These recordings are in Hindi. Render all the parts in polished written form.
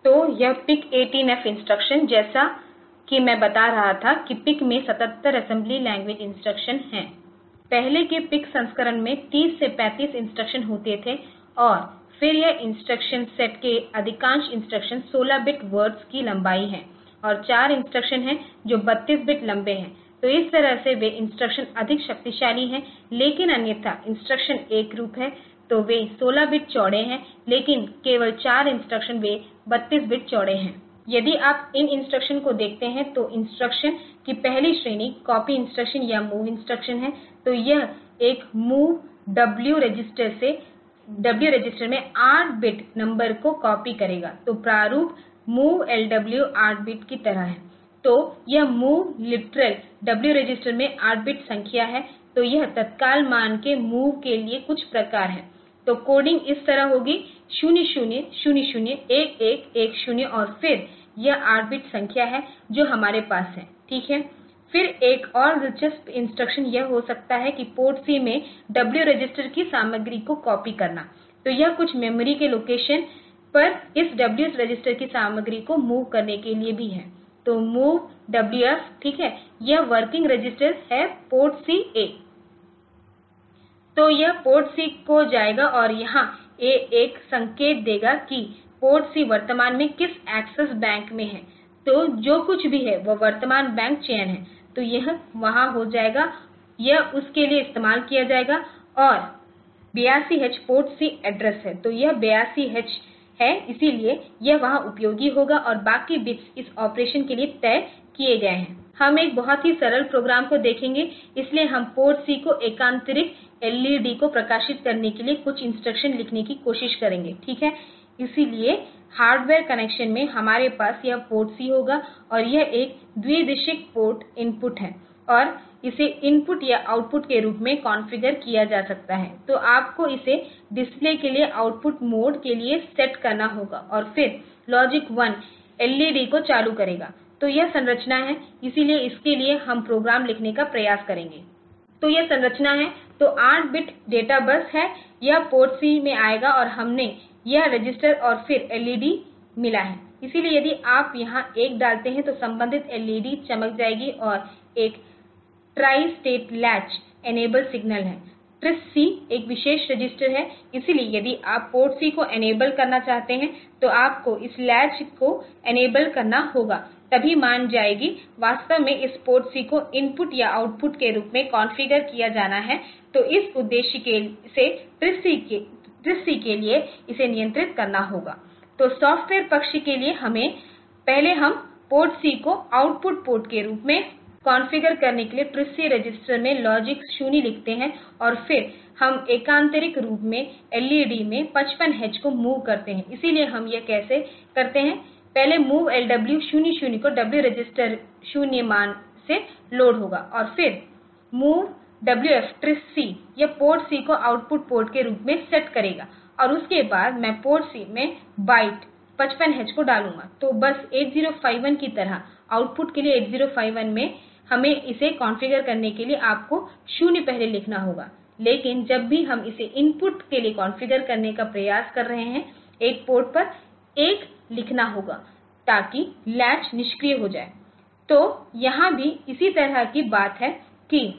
तो यह PIC 18F इंस्ट्रक्शन, जैसा कि मैं बता रहा था कि PIC में 77 असेंबली लैंग्वेज इंस्ट्रक्शन हैं। पहले के PIC संस्करण में 30 से 35 इंस्ट्रक्शन होते थे और फिर यह इंस्ट्रक्शन सेट के अधिकांश इंस्ट्रक्शन 16 बिट वर्ड्स की लंबाई हैं और 4 इंस्ट्रक्शन हैं जो 32 बिट लंबे हैं। तो इस तरह से वे इंस्ट्रक्शन अधिक शक्तिशाली हैं, लेकिन अन्यथा इंस्ट्रक्शन एकरूप हैं तो वे 16 बिट चौड़े हैं, लेकिन केवल 4 इंस्ट्रक्शन वे 32 बिट चौड़े हैं। यदि आप इन इंस्ट्रक्शन को देखते हैं तो इंस्ट्रक्शन की पहली श्रेणी कॉपी इंस्ट्रक्शन या मूव इंस्ट्रक्शन है। तो यह एक मूव डब्ल्यू रजिस्टर में 8 बिट नंबर को कॉपी करेगा। तो प्रारूप मूव एलडब्ल्यू 8 बिट की तरह है। तो यह मूव लिटरल डब्ल्यू रजिस्टर में 8 बिट संख्या है। तो यह तत्काल मान के मूव के लिए कुछ प्रकार है। तो कोडिंग इस तरह होगी 00001110 और फिर यह 8 बिट संख्या है जो हमारे पास है, ठीक है। फिर एक और दिलचस्प इंस्ट्रक्शन यह हो सकता है कि पोर्ट सी में डब्ल्यू रजिस्टर की सामग्री को कॉपी करना। तो यह कुछ मेमोरी के लोकेशन पर इस डब्ल्यू रजिस्टर की सामग्री को मूव करने के लिए भी है। तो मूव डब्ल्यूएफ, ठीक है, यह वर्किंग रजिस्टर है पोर्ट सी ए। तो यह पोर्ट सी को जाएगा और यहाँ ए एक संकेत देगा कि पोर्ट सी वर्तमान में किस एक्सेस बैंक में है। तो जो कुछ भी है वह वर्तमान बैंक चयन है, तो यह वहाँ हो जाएगा, यह उसके लिए इस्तेमाल किया जाएगा। और 82H पोर्ट सी एड्रेस है, तो यह 82H है, इसलिए यह वहाँ उपयोगी होगा और बाकी बिट्स इस ऑपरेशन के लिए तय किए गए हैं। हम एक बहुत ही सरल प्रोग्राम को देखेंगे, इसलिए हम पोर्ट सी को एकान्तरिक एलईडी को प्रकाशित करने के लिए कुछ इंस्ट्रक्शन लिखने की कोशिश करेंगे, ठीक है। इसलिए हार्डवेयर कनेक्शन में हमारे पास यह पोर्ट सी होगा और यह एक द्विदिशिक पोर्ट इनपुट है और इसे इनपुट या आउटपुट के रूप में कॉन्फ़िगर किया जा सकता है। तो आपको इसे डिस्प्ले के लिए आउटपुट मोड के लिए सेट करना होगा और फिर लॉजिक 1 एलईडी को चालू करेगा। तो यह संरचना है, इसलिए इसके लिए हम प्रोग्राम लिखने का प्रयास करेंगे। तो यह संरचना है। तो 8 बिट डेटा बस है, यह पोर्ट सी में आएगा और हमें यह रजिस्टर और फिर एलईडी मिला है। इसलिए यदि आप यहां 1 डालते हैं तो संबंधित एलईडी चमक जाएगी और एक tri state latch enable signal है। TRISC एक विशेष रजिस्टर है, इसलिए यदि आप पोर्ट सी को इनेबल करना चाहते हैं तो आपको इस लैच को इनेबल करना होगा, तभी मान जाएगी। वास्तव में इस पोर्ट सी को इनपुट या आउटपुट के रूप में कॉन्फ़िगर किया जाना है। तो इस उद्देश्य से TRISC के लिए इसे नियंत्रित करना होगा। तो सॉफ्टवेयर पक्ष के लिए पहले हम पोर्ट सी को आउटपुट पोर्ट के रूप में कॉन्फ़िगर करने के लिए TRISC रजिस्टर में लॉजिक 0 लिखते हैं और फिर हम एकान्तरिक रूप में एलईडी में 55H को मूव करते हैं। इसलिए हम यह कैसे करते हैं, पहले मूव एलडब्ल्यू 00 को डब्ल्यू रजिस्टर 0 मान से लोड होगा और फिर मूव डब्ल्यूएफ TRISC यह पोर्ट सी को आउटपुट पोर्ट के रूप में सेट करेगा और उसके बाद मैं पोर्ट सी में बाइट 55H को डालूंगा। तो बस 8051 की तरह आउटपुट के लिए 8051 में हमें इसे कॉन्फ़िगर करने के लिए आपको 0 पहले लिखना होगा, लेकिन जब भी हम इसे इनपुट के लिए कॉन्फ़िगर करने का प्रयास कर रहे हैं, एक पोर्ट पर 1 लिखना होगा ताकि लैच निष्क्रिय हो जाए। तो यहाँ भी इसी तरह की बात है कि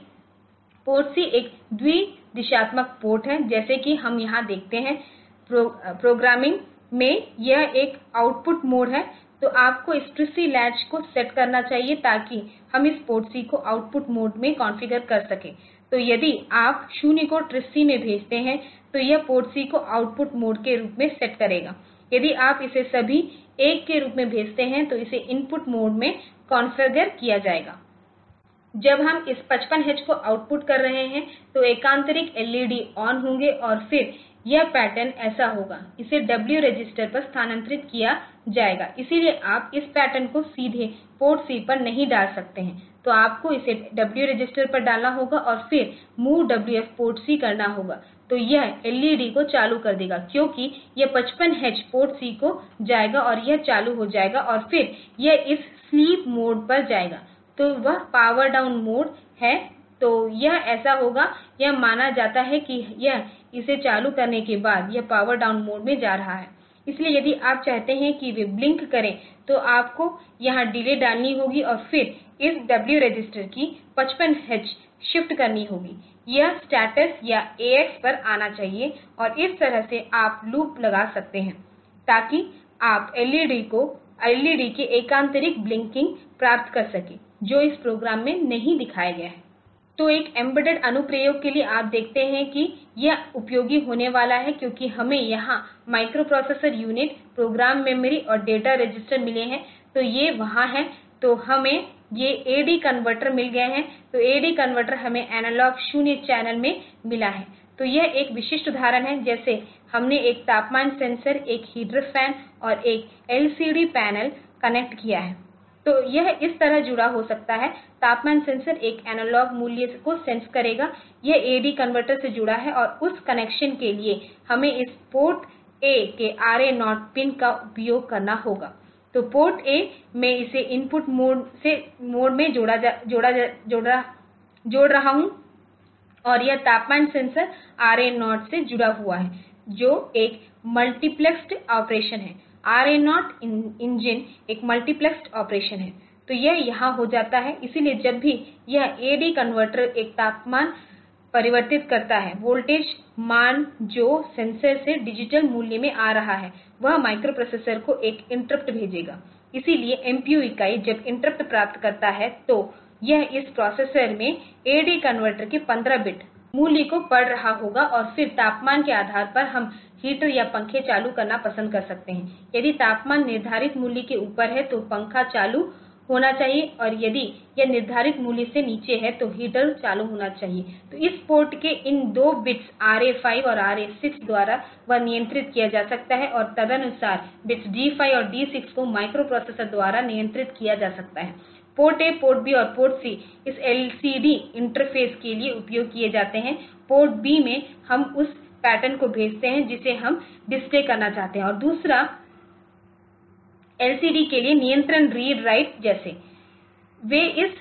पोर्ट सी एक द्विदिशात्मक पोर्ट है, जैसे कि हम यहाँ देखते हैं प्रोग्रामिंग में यह एक आउटपुट मोड है। तो आपको इस TRISC लैच को सेट करना चाहिए ताकि हम इस पोर्ट सी को आउटपुट मोड में कॉन्फ़िगर कर सकें। तो यदि आप 0 को TRISC में भेजते हैं तो यह पोर्ट सी को आउटपुट मोड के रूप में सेट करेगा। यदि आप इसे सभी 1 के रूप में भेजते हैं तो इसे इनपुट मोड में कॉन्फ़िगर किया जाएगा। जब हम इस 55H को आउटपुट कर रहे हैं तो एकान्तरिक एलईडी ऑन होंगे और फिर यह पैटर्न ऐसा होगा, इसे डब्ल्यू रजिस्टर पर स्थानांतरित किया जाएगा। इसलिए आप इस पैटर्न को सीधे पोर्ट सी पर नहीं डाल सकते हैं, तो आपको इसे डब्ल्यू रजिस्टर पर डालना होगा और फिर मूव डब्ल्यूएफ पोर्ट सी करना होगा। तो यह एलईडी को चालू कर देगा क्योंकि यह 55H पोर्ट सी को जाएगा और यह चालू हो जाएगा और फिर यह इस स्लीप मोड पर जाएगा। तो वह पावर डाउन मोड है। तो यह ऐसा होगा, यह माना जाता है कि यह इसे चालू करने के बाद यह पावर डाउन मोड में जा रहा है। इसलिए यदि आप चाहते हैं कि वे ब्लिंक करें तो आपको यहां डिले डालनी होगी और फिर इस W रजिस्टर की 55H शिफ्ट करनी होगी यह स्टेटस या AX पर आना चाहिए और इस तरह से आप लूप लगा सकते हैं ताकि आप एलईडी की एकान्तरिक ब्लिंकिंग प्राप्त कर सकें जो इस प्रोग्राम में नहीं दिखाया गया है। तो एक एम्बेडेड अनुप्रयोग के लिए आप देखते हैं कि यह उपयोगी होने वाला है क्योंकि हमें यहां माइक्रोप्रोसेसर यूनिट प्रोग्राम मेमोरी और डेटा रजिस्टर मिले हैं तो ये वहां हैं तो हमें ये एडी कन्वर्टर मिल गए हैं तो एडी कन्वर्टर हमें एनालॉग 0 चैनल में मिला है तो यह एक विशिष्ट उदाहरण है जैसे हमने एक तापमान सेंसर एक हीटर फैन और एक एलसीडी पैनल कनेक्ट किया है तो यह इस तरह जुड़ा हो सकता है तापमान सेंसर एक एनालॉग मूल्य को सेंस करेगा यह एडी कन्वर्टर से जुड़ा है और उस कनेक्शन के लिए हमें इस पोर्ट ए के RA0 पिन का उपयोग करना होगा तो पोर्ट ए मैं इसे इनपुट मोड में जोड़ रहा हूं और यह तापमान सेंसर RA0 से जुड़ा हुआ है जो एक मल्टीप्लेक्स्ड ऑपरेशन है RA0 इंजन एक मल्टीप्लेक्स्ड ऑपरेशन है तो यह यहां हो जाता है इसलिए जब भी यह एडी कन्वर्टर एक तापमान परिवर्तित करता है वोल्टेज मान जो सेंसर से डिजिटल मूल्य में आ रहा है वह माइक्रोप्रोसेसर को एक इंटरप्ट भेजेगा इसलिए MPU इकाई जब इंटरप्ट प्राप्त करता है तो यह इस प्रोसेसर में एडी कन्वर्टर के 15 बिट मूल्य को पढ़ रहा होगा और फिर तापमान के आधार पर हम हीटर या पंखे चालू करना पसंद कर सकते हैं यदि तापमान निर्धारित मूल्य के ऊपर है तो पंखा चालू होना चाहिए और यदि यह निर्धारित मूल्य से नीचे है तो हीटर चालू होना चाहिए तो इस पोर्ट के इन 2 बिट्स RA5 और RA6 द्वारा वह नियंत्रित किया जा सकता है और तदनुसार बिट्स D5 और D6 को माइक्रोप्रोसेसर द्वारा नियंत्रित किया जा सकता है पोर्ट ए पोर्ट बी और पोर्ट सी इस एलसीडी इंटरफ़ेस के लिए उपयोग किए जाते हैं पोर्ट बी में हम उस पैटर्न को भेजते हैं जिसे हम डिस्प्ले करना चाहते हैं और दूसरा एलसीडी के लिए नियंत्रण रीड राइट जैसे वे इस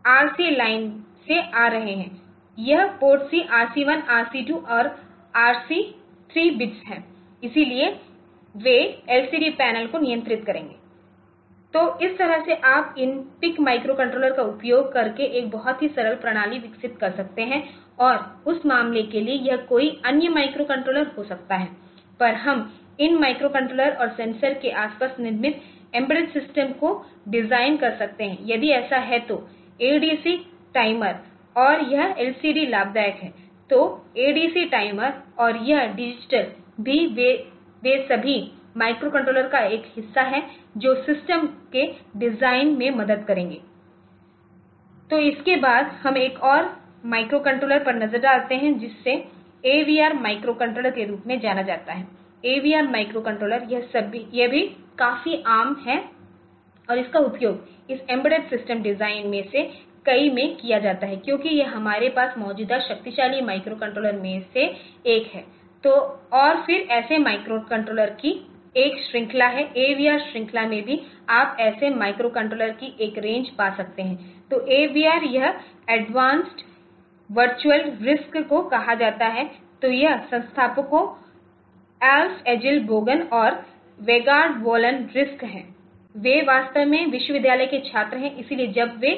आरसी लाइन से आ रहे हैं यह पोर्ट सी RC1 RC2 और RC3 बिट्स हैं इसलिए वे एलसीडी पैनल को नियंत्रित करेंगे तो इस तरह से आप इन PIC माइक्रोकंट्रोलर का उपयोग करके एक बहुत ही सरल प्रणाली विकसित कर सकते हैं और उस मामले के लिए यह कोई अन्य माइक्रोकंट्रोलर हो सकता है पर हम इन माइक्रोकंट्रोलर और सेंसर के आसपास निर्मित एम्बेडेड सिस्टम को डिजाइन कर सकते हैं यदि ऐसा है तो एडीसी टाइमर और यह एलसीडी लाभदायक है तो एडीसी टाइमर और यह डिजिटल भी वे सभी माइक्रोकंट्रोलर का एक हिस्सा है जो सिस्टम के डिजाइन में मदद करेंगे तो इसके बाद हम एक और माइक्रोकंट्रोलर पर नजर डालते हैं जिसे AVR माइक्रोकंट्रोलर के रूप में जाना जाता है AVR माइक्रोकंट्रोलर यह भी काफी आम है और इसका उपयोग इस एम्बेडेड सिस्टम डिजाइन में से कई में किया जाता है क्योंकि यह हमारे पास मौजूदा शक्तिशाली माइक्रोकंट्रोलर में से एक है तो और फिर ऐसे माइक्रोकंट्रोलर की एक श्रृंखला है AVR श्रृंखला में भी आप ऐसे माइक्रोकंट्रोलर की एक रेंज पा सकते हैं तो AVR यह एडवांस्ड वर्चुअल रिस्क को कहा जाता है तो यह संस्थापकों एल्फ एजिल बोगन और वेगार्ड वोलन रिस्क हैं वे वास्तव में विश्वविद्यालय के छात्र हैं इसलिए जब वे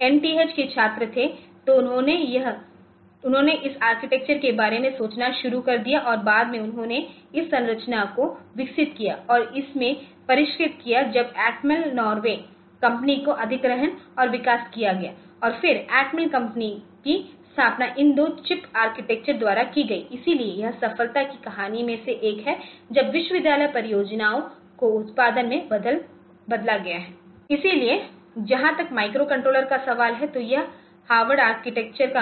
NTH के छात्र थे तो उन्होंने इस आर्किटेक्चर के बारे में सोचना शुरू कर दिया और बाद में उन्होंने इस संरचना को विकसित किया और इसमें परिष्कृत किया जब एटमेल नॉर्वे कंपनी को अधिग्रहण और विकास किया गया और फिर एटमेल कंपनी की स्थापना इन 2 चिप आर्किटेक्चर द्वारा की गई इसलिए यह सफलता की कहानी में से एक है जब विश्वविद्यालय परियोजनाओं को उत्पादन में बदला गया है इसलिए जहां तक माइक्रोकंट्रोलर का सवाल है तो यह हार्वर्ड आर्किटेक्चर का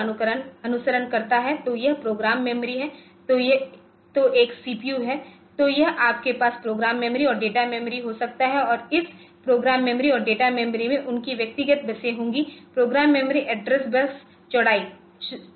अनुसरण करता है तो यह प्रोग्राम मेमोरी है तो एक सीपीयू है तो यह आपके पास प्रोग्राम मेमोरी और डेटा मेमोरी हो सकता है और इस प्रोग्राम मेमोरी और डेटा मेमोरी में उनकी व्यक्तिगत बसें होंगी प्रोग्राम मेमोरी एड्रेस बस चौड़ाई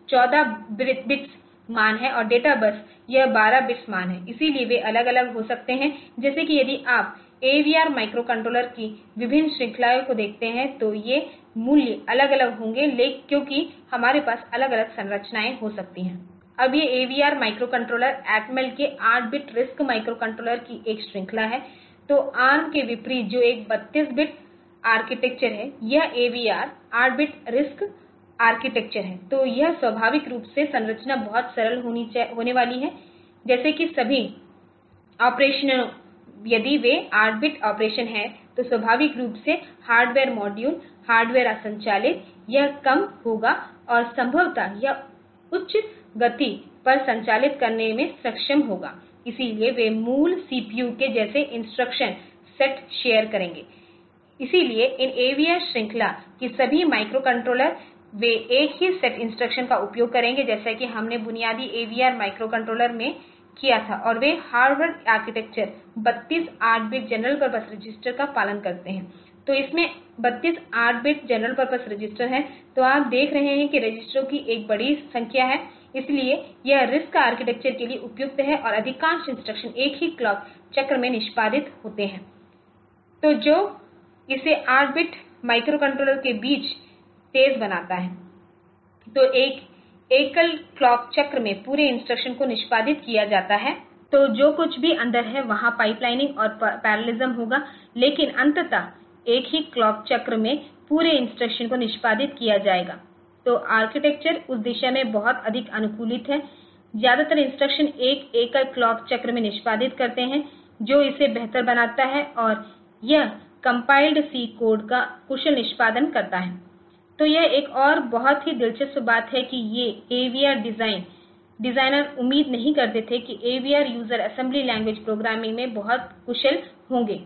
14 बिट्स मान है और डेटा बस यह 12 बिट्स मान है इसलिए वे अलग अलग हो सकते हैं जैसे कि यदि आप AVR माइक्रोकंट्रोलर की विभिन्न श्रृंखलाओं को देखते हैं तो ये मूल्य अलग अलग होंगे क्योंकि हमारे पास अलग अलग संरचनाएं हो सकती हैं अब ये AVR माइक्रोकंट्रोलर Atmel के 8 बिट RISC माइक्रोकंट्रोलर की एक श्रृंखला है। तो ARM के विपरीत जो एक 32 बिट आर्किटेक्चर है, यह AVR 8 बिट RISC आर्किटेक्चर है। तो यह स्वाभाविक रूप से संरचना बहुत सरल होने वाली है, जैसे कि सभी ऑपरेशनों यदि वे 8 बिट ऑपरेशन हैं तो स्वाभाविक रूप से हार्डवेयर मॉड्यूल हार्डवेयर संचालित यह कम होगा और संभवतः यह उच्च गति पर संचालित करने में सक्षम होगा। इसलिए वे मूल CPU के जैसे इंस्ट्रक्शन सेट शेयर करेंगे। इसलिए इन AVR श्रृंखला की सभी माइक्रोकंट्रोलर वे एक ही सेट इंस्ट्रक्शन का उपयोग करेंगे, जैसा कि हमने बुनियादी AVR माइक्रोकंट्रोलर में किया था, और वे Harvard architecture 32 8 bit general purpose register का पालन करते हैं। तो इसमें 32 8 बिट जनरल पर्पस रजिस्टर हैं। तो आप देख रहे हैं कि रजिस्टरों की एक बड़ी संख्या है, इसलिए यह RISC आर्किटेक्चर के लिए उपयुक्त है और अधिकांश इंस्ट्रक्शन एक ही क्लॉक चक्र में निष्पादित होते हैं। तो जो इसे 8 बिट माइक्रोकंट्रोलर के बीच तेज बनाता है। तो एक एकल क्लॉक चक्र में पूरे इंस्ट्रक्शन को निष्पादित किया जाता है। तो जो कुछ भी अंदर है वहां पाइपलाइनिंग और पैरेललिज्म होगा, लेकिन अंततः एक ही क्लॉक चक्र में पूरे इंस्ट्रक्शन को निष्पादित किया जाएगा। तो आर्किटेक्चर उस दिशा में बहुत अधिक अनुकूलित है। ज्यादातर इंस्ट्रक्शन एक एकल क्लॉक चक्र में निष्पादित करते हैं, जो इसे बेहतर बनाता है और यह कंपाइल्ड सी कोड का कुशल निष्पादन करता है। तो यह एक और बहुत ही दिलचस्प बात है कि ये AVR डिजाइनर उम्मीद नहीं करते थे कि AVR user assembly language programming में बहुत कुशल होंगे।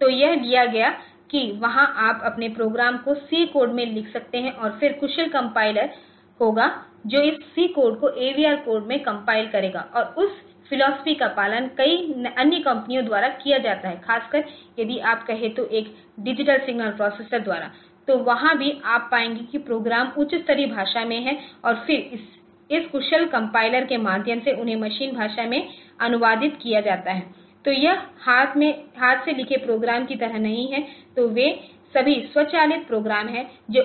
तो यह लिया गया कि वहां आप अपने प्रोग्राम को C कोड में लिख सकते हैं और फिर कुशल कंपाइलर होगा जो इस C कोड को AVR कोड में कंपाइल करेगा। और उस फिलॉसफी का पालन कई अन्य कंपनियों द्वारा किया जाता है, खासकर यदि आप कहें तो एक डिजिटल सिग्नल प्रोसेसर द्वारा। तो वहां भी आप पाएंगे कि प्रोग्राम उच्च स्तरीय भाषा में है और फिर इस कुशल कंपाइलर के माध्यम से उन्हें मशीन भाषा में अनुवादित किया जाता है। तो यह हाथ से लिखे प्रोग्राम की तरह नहीं है। तो वे सभी स्वचालित प्रोग्राम हैं जो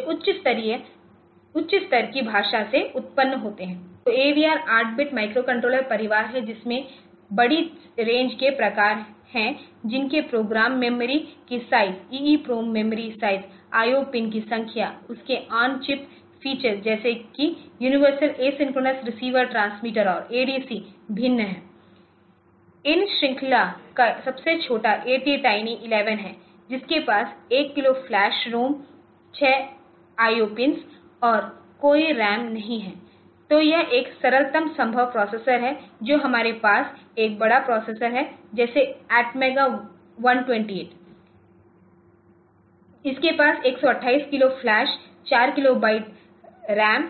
उच्च स्तर की भाषा से उत्पन्न होते हैं। तो AVR 8 बिट माइक्रोकंट्रोलर परिवार है जिसमें बड़ी रेंज के प्रकार हैं, जिनके प्रोग्राम मेमोरी की size, EEPROM memory size, IO pin की संख्या, उसके ऑन चिप फीचर जैसे कि यूनिवर्सल एसिंक्रोनस रिसीवर ट्रांसमीटर और ADC भिन्न हैं। इन श्रृंखला का सबसे छोटा ATtiny11 है, जिसके पास 1 किलो फ्लैश रोम, 6 IO पिंस और कोई रैम नहीं है। तो यह एक सरलतम संभव प्रोसेसर है जो हमारे पास एक बड़ा प्रोसेसर है जैसे Atmega 128। इसके पास 128 kilo flash, 4 kilobyte RAM,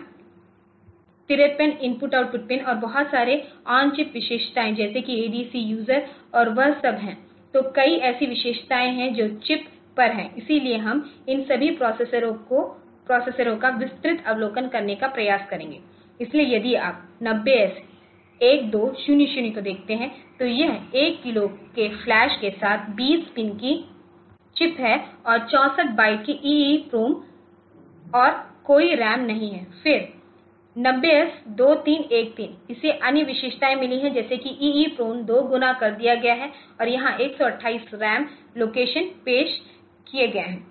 53 input output pin और बहुत सारे ऑन चिप विशेषताएं जैसे कि ADC यूजर और वह सब हैं। तो कई ऐसी विशेषताएं हैं जो चिप पर हैं। इसीलिए हम इन सभी प्रोसेसरों का विस्तृत अवलोकन करने का प्रयास करेंगे। इसलिए यदि आप 90S1200 को देखते हैं तो यह 1 किलो के फ्लैश के साथ 20 पिन की चिप है और 64 बाइट की EEPROM और कोई रैम नहीं है। फिर 90S2313 इसे अन्य विशेषताएं मिली हैं जैसे कि EEPROM 2 गुना कर दिया गया है और यहां 128 रैम लोकेशन पेश किए गए हैं।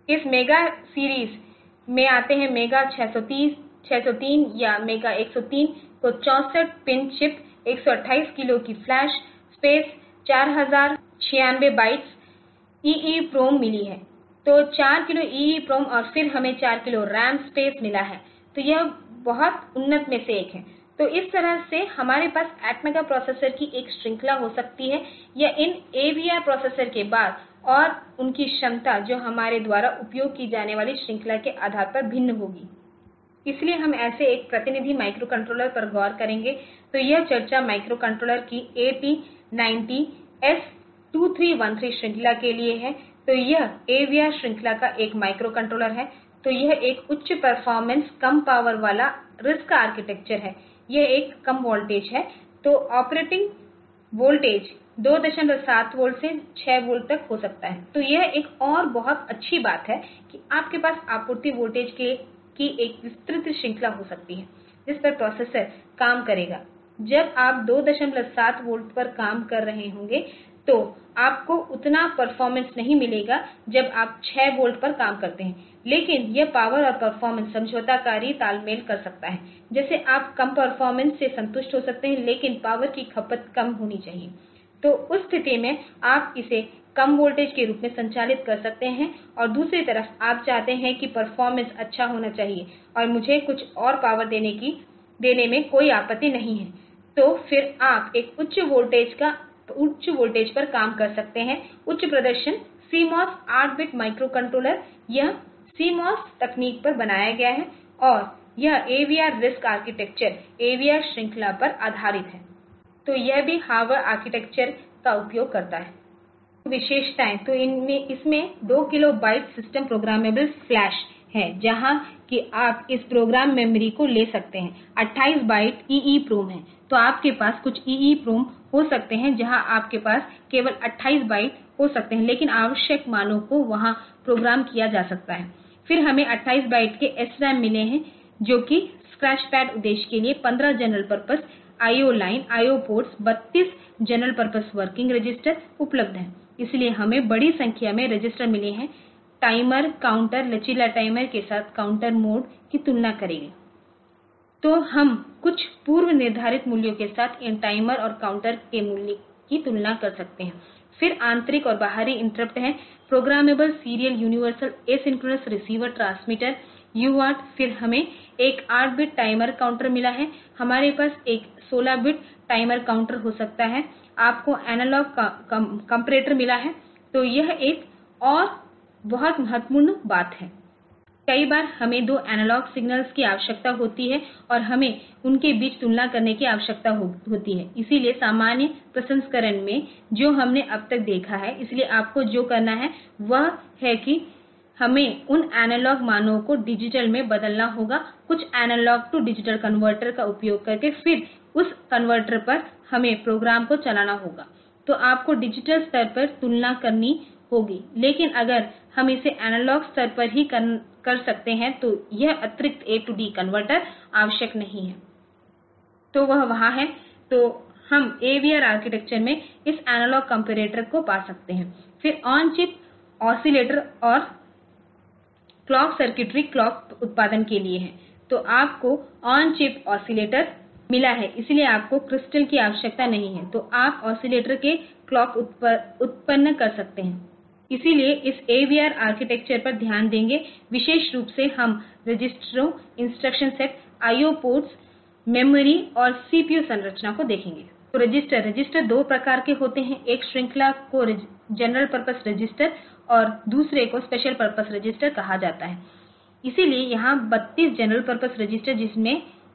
इस मेगा सीरीज में आते हैं मेगा 603 या मेगा 103 को 64 पिन चिप, 128 किलो की फ्लैश स्पेस, 4096 बाइट्स EEPROM मिली है। तो 4 किलो EEPROM और फिर हमें 4 किलो रैम स्पेस मिला है। तो यह बहुत उन्नत में से एक है। तो इस तरह से हमारे पास Atmega प्रोसेसर की एक श्रृंखला हो सकती है या इन AVR प्रोसेसर के बाद और उनकी क्षमता जो हमारे द्वारा उपयोग की जाने वाली श्रृंखला के आधार पर भिन्न होगी। इसलिए हम ऐसे एक प्रतिनिधि माइक्रोकंट्रोलर पर गौर करेंगे। तो यह चर्चा माइक्रोकंट्रोलर की AT90S2313 श्रृंखला के लिए है। तो यह AVR श्रृंखला का एक माइक्रोकंट्रोलर है। तो यह एक उच्च परफॉर्मेंस कम पावर वाला RISC आर्किटेक्चर है। यह एक कम वोल्टेज है। तो ऑपरेटिंग वोल्टेज 27 वोल्ट से 6 वोल्ट तक हो सकता है। तो यह एक और बहुत अच्छी बात है कि आपके पास आपूर्ति वोल्टेज की एक विस्तृत श्रृंखला हो सकती है। जिस पर प्रोसेसर काम करेगा। जब आप 27 वोल्ट पर काम कर रहे होंगे तो आपको उतना परफॉर्मेंस नहीं मिलेगा जब आप 6 वोल्ट पर काम करते हैं, लेकिन यह पावर और परफॉर्मेंस समझौताकारी तालमेल कर सकता है। जैसे आप कम परफॉर्मेंस से संतुष्ट हो सकते हैं लेकिन पावर की खपत कम होनी चाहिए। तो उस स्थिति में आप इसे कम वोल्टेज के रूप में संचालित कर सकते हैं और दूसरी तरफ आप चाहते हैं कि परफॉर्मेंस अच्छा होना चाहिए और मुझे कुछ और पावर देने में कोई आपत्ति नहीं है, तो फिर आप एक उच्च वोल्टेज पर काम कर सकते हैं। उच्च प्रदर्शन CMOS 8 बिट माइक्रोकंट्रोलर यह CMOS तकनीक पर बनाया गया है और यह AVR RISC आर्किटेक्चर AVR श्रृंखला पर आधारित है। तो यह भी हार्वर्ड आर्किटेक्चर का उपयोग करता है। विशेषताएं तो इसमें 2 किलोबाइट सिस्टम प्रोग्रामेबल फ्लैश है जहां कि आप इस प्रोग्राम मेमोरी को ले सकते हैं। 28 बाइट EEPROM है, तो आपके पास कुछ EEPROM हो सकते हैं जहां आपके पास केवल 28 बाइट हो सकते हैं, लेकिन आवश्यक मानों को वहां प्रोग्राम किया जा सकता है। फिर हमें 28 बाइट के SRAM मिले हैं जो कि स्क्रैचपैड उद्देश्य के लिए 15 general purpose IO line IO ports 32 general purpose working register उपलब्ध हैं। इसलिए हमें बड़ी संख्या में रजिस्टर मिले हैं। टाइमर काउंटर लचीला टाइमर के साथ काउंटर मोड की तुलना करेंगे, तो हम कुछ पूर्व निर्धारित मूल्यों के साथ इन टाइमर और काउंटर के मूल्य की तुलना कर सकते हैं। फिर आंतरिक और बाहरी इंटरप्ट हैं। Programmable serial universal asynchronous receiver transmitter UART। फिर हमें एक 8 बिट टाइमर काउंटर मिला है। हमारे पास एक 16 बिट टाइमर काउंटर हो सकता है। आपको एनालॉग कंपैरेटर मिला है। तो यह एक और बहुत महत्वपूर्ण बात है। कई बार हमें 2 एनालॉग सिग्नल्स की आवश्यकता होती है और हमें उनके बीच तुलना करने की आवश्यकता होती है। इसलिए सामान्य प्रसंस्करण में जो हमने अब तक देखा है, इसलिए आपको जो करना है वह है कि हमें उन एनालॉग मानों को डिजिटल में बदलना होगा कुछ एनालॉग टू डिजिटल कन्वर्टर का उपयोग करके। फिर उस कन्वर्टर पर हमें प्रोग्राम को चलाना होगा। तो आपको डिजिटल स्तर पर तुलना करनी होगी, लेकिन अगर हम इसे एनालॉग स्तर पर ही कर सकते हैं तो यह अतिरिक्त A to D कन्वर्टर आवश्यक नहीं है, तो वह वहाँ है। तो हम AVR आर्किटेक्चर में इस एनालॉग कंपैरेटर को पा सकते हैं। फिर ऑन चिप ऑसिलेटर और क्लॉक सर्किटरी क्लॉक उत्पादन के लिए है। तो आपको ऑन चिप ऑसिलेटर मिला है, इसलिए आपको क्रिस्टल की आवश्यकता नहीं है, तो आप ऑसिलेटर के क्लॉक उत्पन्न कर सकते हैं। इसीलिए इस AVR आर्किटेक्चर पर ध्यान देंगे। विशेष रूप से हम रजिस्टरों instruction set IO ports memory और CPU संरचना को देखेंगे। तो रजिस्टर 2 प्रकार के होते हैं। एक श्रृंखला को जनरल पर्पस रजिस्टर और दूसरे को स्पेशल पर्पस रजिस्टर कहा जाता है। इसीलिए यहाँ 32 जनरल पर्पस रजिस्टर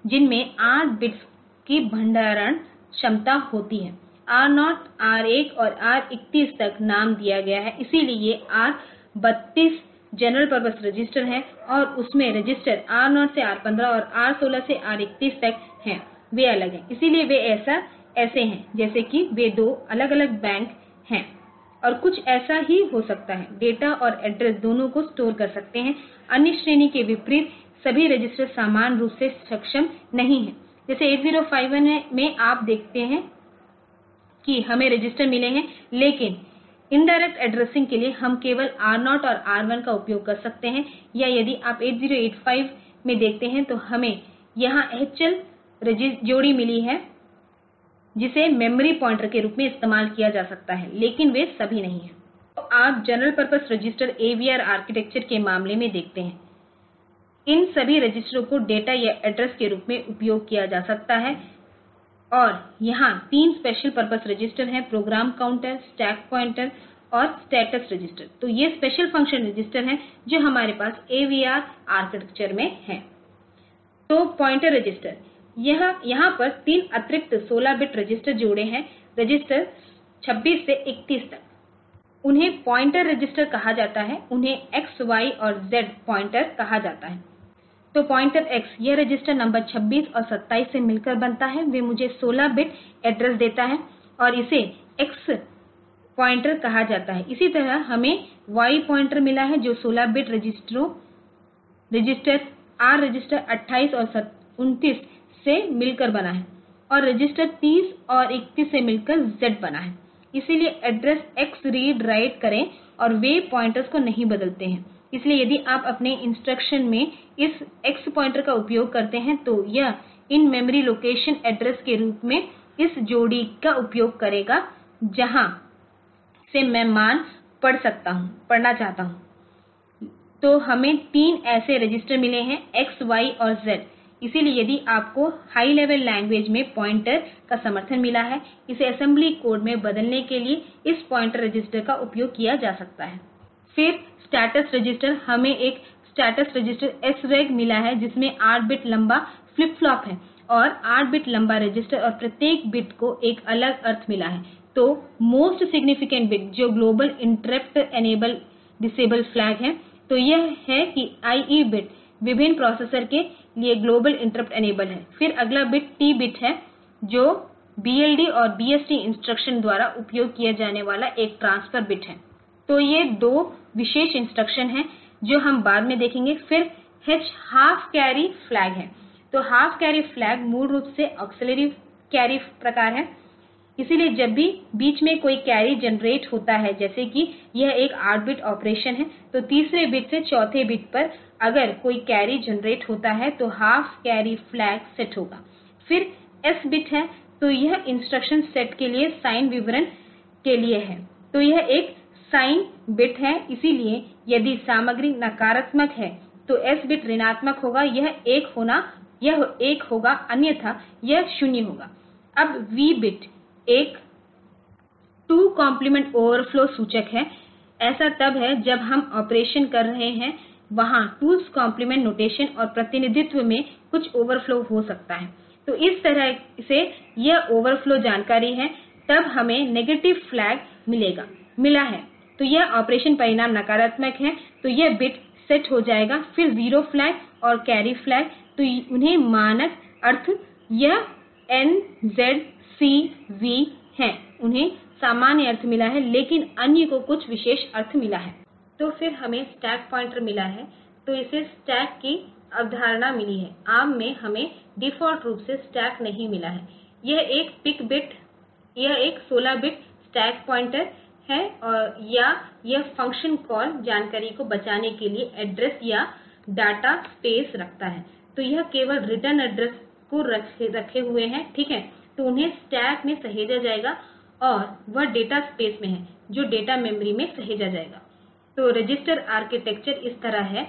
जिनमें 8 बिट्स की भंडारण क्षमता होती है। R0 R1 और R31 तक नाम दिया गया है। इसीलिए ये R32 जनरल पर्पस रजिस्टर हैं और उसमें रजिस्टर R0 से R15 और R16 से R31 तक हैं, वे अलग हैं। इसीलिए वे ऐसे हैं जैसे कि वे 2 अलग अलग बैंक हैं और कुछ ऐसा ही हो सकता है। डेटा और एड्रेस दोनों को स्टोर कर सकते हैं। अन्य श्रेणी के विपरीत सभी रजिस्टर समान रूप से सक्षम नहीं हैं। जैसे 8051 में आप देखते हैं कि हमें रजिस्टर मिले हैं, लेकिन इनडायरेक्ट एड्रेसिंग के लिए हम केवल R0 और R1 का उपयोग कर सकते हैं। या यदि आप 8085 में देखते हैं तो हमें यहाँ HL जोड़ी मिली है जिसे मेमोरी पॉइंटर के रूप में इस्तेमाल किया जा सकता है, लेकिन वे सभी नहीं हैं। तो आप general purpose register AVR architecture के मामले में देखते हैं, इन सभी रजिस्टरों को डेटा या एड्रेस के रूप में उपयोग किया जा सकता है। और यहाँ 3 स्पेशल पर्पस रजिस्टर हैं, प्रोग्राम काउंटर, स्टैक पॉइंटर और स्टेटस रजिस्टर। तो ये स्पेशल फंक्शन रजिस्टर हैं जो हमारे पास AVR आर्किटेक्चर में हैं। तो पॉइंटर रजिस्टर, यहाँ पर 3 अतिरिक्त 16 बिट रजिस्टर जोड़े हैं, रजिस्टर 26 से 31 तक। उन्हें पॉइंटर रजिस्टर कहा जाता है। उन्हें X, Y और Z पॉइंटर कहा जाता है। तो पॉइंटर X यह रजिस्टर नंबर 26 और 27 से मिलकर बनता है। वे मुझे 16 बिट एड्रेस देता है और इसे X पॉइंटर कहा जाता है। इसी तरह हमें Y पॉइंटर मिला है जो 16 बिट रजिस्टर R रजिस्टर 28 और 29 से मिलकर बना है और रजिस्टर 30 और 31 से मिलकर Z बना है। इसलिए एड्रेस X रीड राइट करें और वे पॉइंटर्स को नहीं बदलते हैं। इसलिए यदि आप अपने इंस्ट्रक्शन में इस X पॉइंटर का उपयोग करते हैं तो यह इन मेमोरी लोकेशन एड्रेस के रूप में इस जोड़ी का उपयोग करेगा जहां से मैं मान पढ़ना चाहता हूं। तो हमें 3 ऐसे रजिस्टर मिले हैं X Y और Z। इसलिए यदि आपको हाई लेवल लैंग्वेज में पॉइंटर का समर्थन मिला है, इसे असेंबली कोड में बदलने के लिए इस पॉइंटर रजिस्टर का उपयोग किया जा सकता है। फिर स्टेटस रजिस्टर, हमें एक स्टेटस रजिस्टर SREG मिला है जिसमें 8 बिट लंबा फ्लिप फ्लॉप है और 8 बिट लंबा रजिस्टर और प्रत्येक बिट को एक अलग अर्थ मिला है। तो मोस्ट सिग्निफिकेंट बिट जो global interrupt enable disable flag है, तो यह है कि IE बिट विभिन्न प्रोसेसर के लिए ग्लोबल इंटरप्ट इनेबल है। फिर अगला बिट T बिट है जो BLD और BST इंस्ट्रक्शन द्वारा उपयोग किया जाने वाला एक ट्रांसफर बिट है। तो ये 2 विशेष इंस्ट्रक्शन हैं जो हम बाद में देखेंगे। फिर H हाफ कैरी फ्लैग है। तो हाफ कैरी फ्लैग मूल रूप से ऑक्सिलियरी कैरी प्रकार है। इसलिए जब भी बीच में कोई कैरी जनरेट होता है, जैसे कि यह एक 8 बिट ऑपरेशन है, तो तीसरे बिट से चौथे बिट पर अगर कोई कैरी जनरेट होता है तो हाफ कैरी फ्लैग सेट होगा। फिर S बिट है, तो यह इंस्ट्रक्शन सेट के लिए साइन विवरण के लिए है। तो यह एक साइन बिट है, इसलिए यदि सामग्री नकारात्मक है तो S बिट ऋणात्मक होगा, यह 1 होगा, अन्यथा यह 0 होगा। अब V बिट एक 2 कॉम्प्लीमेंट ओवरफ्लो सूचक है। ऐसा तब है जब हम ऑपरेशन कर रहे हैं, वहां 2's कॉम्प्लीमेंट नोटेशन और प्रतिनिधित्व में कुछ ओवरफ्लो हो सकता है। तो इस तरह से यह ओवरफ्लो जानकारी है, तब हमें नेगेटिव फ्लैग मिला है। तो यह ऑपरेशन परिणाम नकारात्मक है, तो यह बिट सेट हो जाएगा। फिर 0 फ्लैग और कैरी फ्लैग, तो उन्हें मानक अर्थ यह N Z C V हैं, उन्हें सामान्य अर्थ मिला है, लेकिन अन्य को कुछ विशेष अर्थ मिला है। तो फिर हमें स्टैक पॉइंटर मिला है, तो इसे स्टैक की अवधारणा मिली है। ARM में हमें डिफ़ॉल्ट रूप से स्टैक नहीं मिला है। यह एक 16 बिट स्टैक पॉइंटर है या यह फ़ंक्शन कॉल जानकारी को बचाने के लिए एड्रेस या डाटा स्पेस रखता है। तो यह केवल रिटर्न एड्रेस को रखे हुए हैं, ठीक है। तो उन्हें स्टैक में सहेजा जाएगा और वह डेटा स्पेस में है जो डेटा मेमोरी में सहेजा जाएगा। तो रजिस्टर आर्किटेक्चर इस तरह है।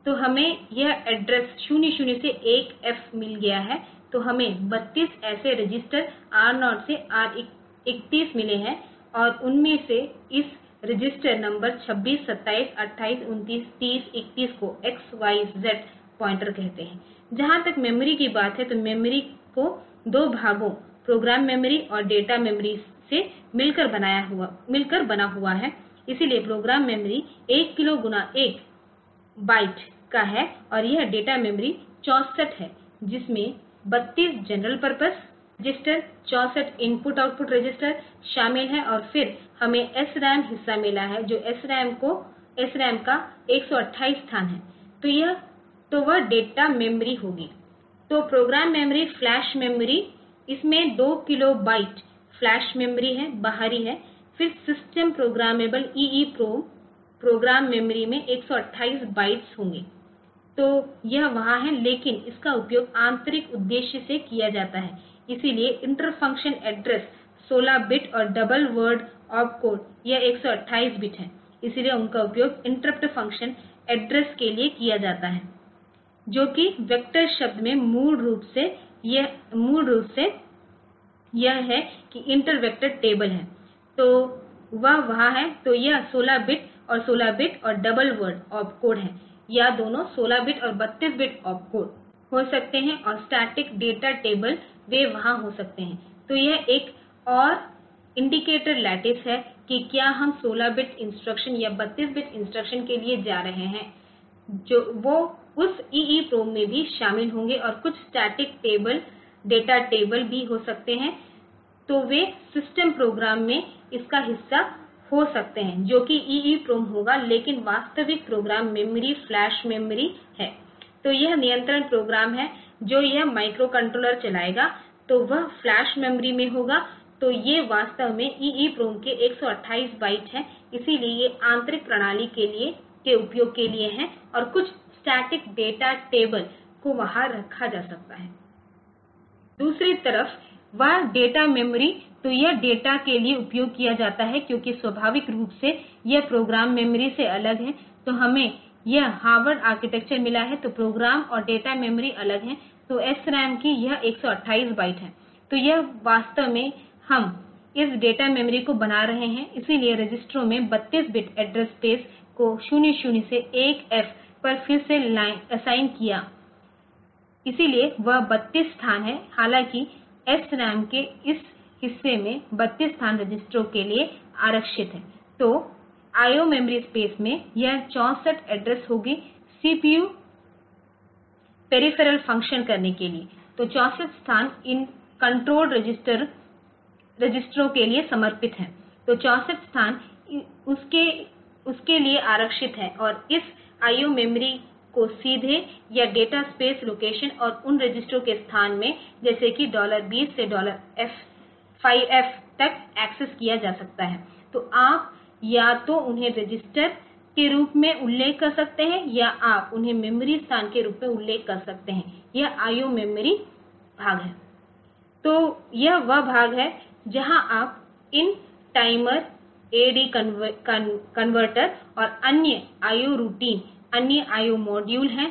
तो हमें यह एड्रेस 00 से 1F मिल गया है। तो हमें 32 ऐसे रजिस्टर R0 से R31 मिले हैं और उनमें से इस रजिस्टर नंबर 26, 27, 28, 29, 30, 31 को XYZ पॉइंटर कहते हैं। जहां तक मेमोरी की बात है, तो मेमोरी को 2 भागों प्रोग्राम मेमोरी और डेटा मेमोरी से मिलकर बना हुआ है। इसलिए प्रोग्राम मेमोरी 1 किलो गुना 1 बाइट का है और यह डेटा मेमोरी 64 है, जिसमें 32 general purpose register, 64 input output register शामिल हैं और फिर हमें SRAM हिस्सा मिला है जो SRAM का 128 स्थान है। तो वह डेटा मेमोरी होगी। तो प्रोग्राम मेमोरी फ्लैश मेमोरी, इसमें 2 किलोबाइट फ्लैश मेमोरी है, बाहरी है। फिर system programmable EEPROM program memory में 128 बाइट्स होंगे। तो यह वहाँ है, लेकिन इसका उपयोग आंतरिक उद्देश्य से किया जाता है। इसलिए इंटर फंक्शन एड्रेस 16 बिट और डबल वर्ड ऑपकोड यह 128 बिट है। इसलिए उनका उपयोग इंटरप्ट फंक्शन एड्रेस के लिए किया जाता है, जो कि वेक्टर शब्द में मूल रूप से यह है कि इंटर वेक्टर टेबल है। तो वह वहाँ है। तो यह 16 बिट और डबल वर्ड ऑपकोड है, या दोनों 16 बिट और 32 बिट ऑपकोड हो सकते हैं और स्टैटिक डेटा टेबल वे वहाँ हो सकते हैं। तो यह एक और इंडिकेटर लैटिस है कि क्या हम 16 बिट इंस्ट्रक्शन या 32 बिट इंस्ट्रक्शन के लिए जा रहे हैं, जो वो उस EEPROM में भी शामिल होंगे और कुछ स्टैटिक डेटा टेबल भी हो सकते हैं। तो वे सिस्टम प्रोग्राम में इसका हिस्सा हो सकते हैं, जो कि EEPROM होगा, लेकिन वास्तविक प्रोग्राम मेमोरी फ्लैश मेमोरी है। तो यह नियंत्रण प्रोग्राम है जो यह माइक्रोकंट्रोलर चलाएगा तो वह फ्लैश मेमोरी में होगा। तो ये वास्तव में EEPROM के 128 बाइट हैं, इसलिए ये आंतरिक प्रणाली के उपयोग के लिए हैं और कुछ स्टैटिक डेटा टेबल को वहां रखा जा सकता है। दूसरी तरफ वह डेटा मेमोरी, तो यह डेटा के लिए उपयोग किया जाता है क्योंकि स्वाभाविक रूप से यह प्रोग्राम मेमोरी से अलग है। तो हमें यह हार्वर्ड आर्किटेक्चर मिला है, तो प्रोग्राम और डेटा मेमोरी अलग है। तो SRAM की यह 128 बाइट है। तो यह वास्तव में हम इस डेटा मेमोरी को बना रहे हैं, इसलिए रजिस्टरों में 32 बिट एड्रेस स्पेस को 00 से 1F पर फिर से असाइन किया, इसलिए वह 32 स्थान है। हालांकि SRAM के इस हिस्से में 32 स्थान रजिस्टरों के लिए आरक्षित हैं। तो IO मेमोरी स्पेस में यह 64 एड्रेस होगी CPU पेरीफेरल फंक्शन करने के लिए। तो 64 स्थान इन कंट्रोल रजिस्टरों के लिए समर्पित हैं। तो 64 स्थान उसके लिए आरक्षित हैं और इस IO मेमोरी को सीधे या डेटा स्पेस लोकेशन और उन रजिस्टरों के स्थान में जैसे कि $20 से $5F तक एक्सेस किया जा सकता है। तो आप या तो उन्हें रजिस्टर के रूप में उल्लेख कर सकते हैं या आप उन्हें मेमोरी स्थान के रूप में उल्लेख कर सकते हैं। यह IO मेमोरी भाग है। तो यह वह भाग है जहां आप इन टाइमर, AD कन्वर्टर और अन्य IO रूटीन, अन्य IO मॉड्यूल हैं,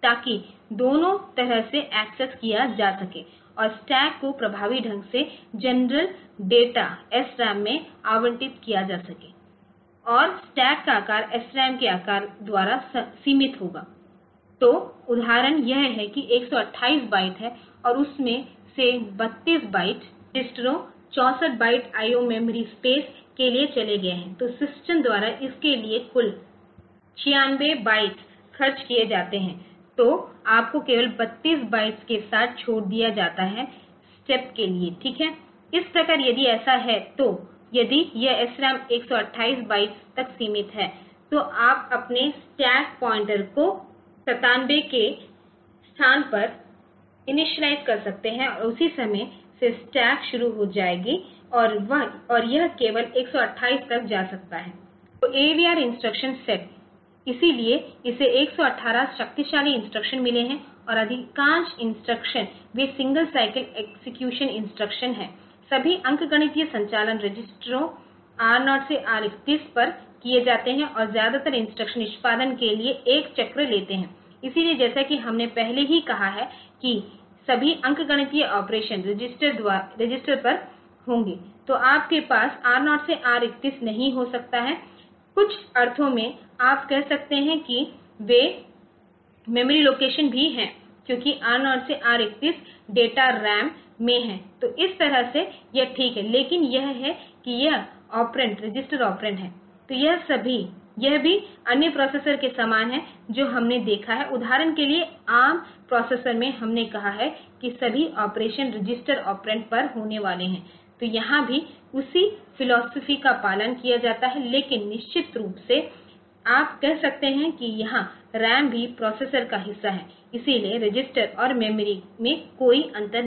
ताकि दोनों तरह से एक्सेस किया जा सके और स्टैक को प्रभावी ढंग से जनरल डेटा SRAM में आवंटित किया जा सके और स्टैक का आकार SRAM के आकार द्वारा सीमित होगा। तो उदाहरण यह है कि 128 बाइट है और उसमें से 32 बाइट रजिस्टरों 64 बाइट IO मेमोरी स्पेस के लिए चले गए हैं। तो सिस्टम द्वारा इसके लिए कुल 96 बाइट्स खर्च किए जाते हैं। तो आपको केवल 32 बाइट्स के साथ छोड़ दिया जाता है स्टेप के लिए, ठीक है। इस प्रकार यदि ऐसा है, तो यदि यह SRAM 128 बाइट्स तक सीमित है, तो आप अपने स्टैक पॉइंटर को 97 के स्थान पर इनिशियलाइज़ कर सकते हैं और उसी समय से स्टैक शुरू हो जाएगी और यह केवल 128 तक जा सकता है। तो AVR इंस्ट्रक्शन सेट, इसीलिए इसे 118 शक्तिशाली इंस्ट्रक्शन मिले हैं और अधिकांश इंस्ट्रक्शन वे सिंगल साइकिल एक्सेक्यूशन इंस्ट्रक्शन हैं। सभी अंकगणितीय संचालन रजिस्टरों R0 से R31 पर किए जाते हैं और ज्यादातर इंस्ट्रक्शन निष्पादन के लिए एक चक्र लेते हैं। इसलिए जैसा कि हमने पहले ही कहा है कि सभी अंकगणितीय ऑपरेशन रजिस्टर पर होंगे। तो आपके पास R0 से R31 नहीं हो सकता है। कुछ अर्थों में आप कह सकते हैं कि वे मेमोरी लोकेशन भी हैं, क्योंकि R0 से R31 डेटा रैम में है। तो इस तरह से यह ठीक है, लेकिन यह है कि यह ऑपरेंड रजिस्टर ऑपरेंड है। तो यह भी अन्य प्रोसेसर के समान है जो हमने देखा है। उदाहरण के लिए ARM प्रोसेसर में हमने कहा है कि सभी ऑपरेशन रजिस्टर ऑपरेंड पर होने वाले हैं। तो यहाँ भी उसी फिलॉसफी का पालन किया जाता है, लेकिन निश्चित रूप से आप कह सकते हैं कि यहाँ रैम भी प्रोसेसर का हिस्सा है, इसीलिए रजिस्टर और मेमोरी में कोई अंतर